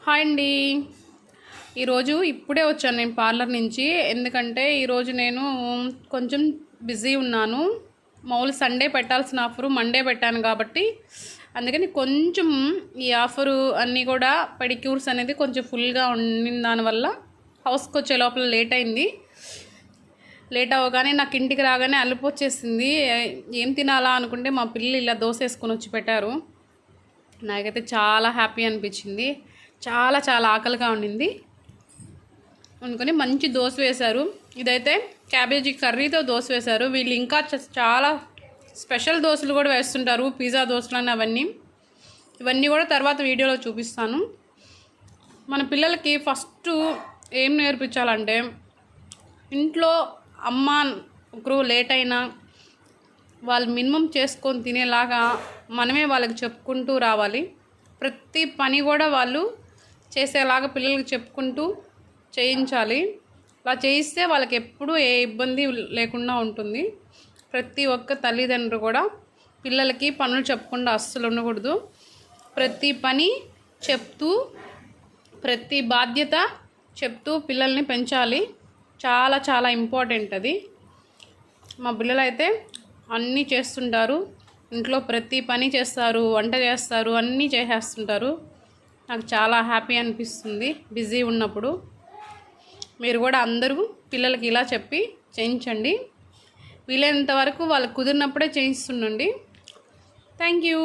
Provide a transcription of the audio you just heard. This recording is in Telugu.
హాయ్ అండి. ఈరోజు ఇప్పుడే వచ్చాను నేను పార్లర్ నుంచి. ఎందుకంటే ఈరోజు నేను కొంచెం బిజీ ఉన్నాను. మామూలు సండే పెట్టాల్సిన ఆఫరు మండే పెట్టాను కాబట్టి అందుకని కొంచెం ఈ ఆఫరు అన్నీ కూడా పెడిక్యూర్స్ అనేది కొంచెం ఫుల్గా ఉండిన దానివల్ల హౌస్కి వచ్చే లోపల లేట్ అయింది. లేట్ అవ్వగానే నాకు ఇంటికి రాగానే అలుపు వచ్చేసింది. ఏం తినాలా అనుకుంటే మా పిల్లలు ఇలా దోశ వేసుకొని వచ్చి పెట్టారు. నాకైతే చాలా హ్యాపీ అనిపించింది. చాలా చాలా ఆకలిగా ఉండింది అనుకుని మంచి దోశ వేశారు. ఇదైతే క్యాబేజీ కర్రీతో దోశ వేశారు. వీళ్ళు ఇంకా చాలా స్పెషల్ దోశలు కూడా వేస్తుంటారు, పిజ్జా దోశలు అని ఇవన్నీ కూడా తర్వాత వీడియోలో చూపిస్తాను. మన పిల్లలకి ఫస్ట్ ఏం నేర్పించాలంటే, ఇంట్లో అమ్మ ఒకరు లేట్ అయినా వాళ్ళు మినిమం చేసుకొని తినేలాగా మనమే వాళ్ళకి చెప్పుకుంటూ రావాలి. ప్రతి పని కూడా వాళ్ళు చేసేలాగా పిల్లలకి చెప్పుకుంటూ చేయించాలి. అలా చేయిస్తే వాళ్ళకి ఎప్పుడూ ఏ ఇబ్బంది లేకుండా ఉంటుంది. ప్రతి ఒక్క తల్లిదండ్రులు కూడా పిల్లలకి పనులు చెప్పకుండా అస్సలు ఉండకూడదు. ప్రతి పని చెప్తూ, ప్రతి బాధ్యత చెప్తూ పిల్లల్ని పెంచాలి. చాలా చాలా ఇంపార్టెంట్ అది. మా పిల్లలు అయితే అన్నీ చేస్తుంటారు, ఇంట్లో ప్రతి పని చేస్తారు, వంట చేస్తారు, అన్నీ చేసేస్తుంటారు. నాకు చాలా హ్యాపీ అనిపిస్తుంది బిజీ ఉన్నప్పుడు. మీరు కూడా అందరూ పిల్లలకి ఇలా చెప్పి చేయించండి. వీలైనంత వరకు వాళ్ళకు కుదిరినప్పుడే చేయిస్తుండండి. Thank you.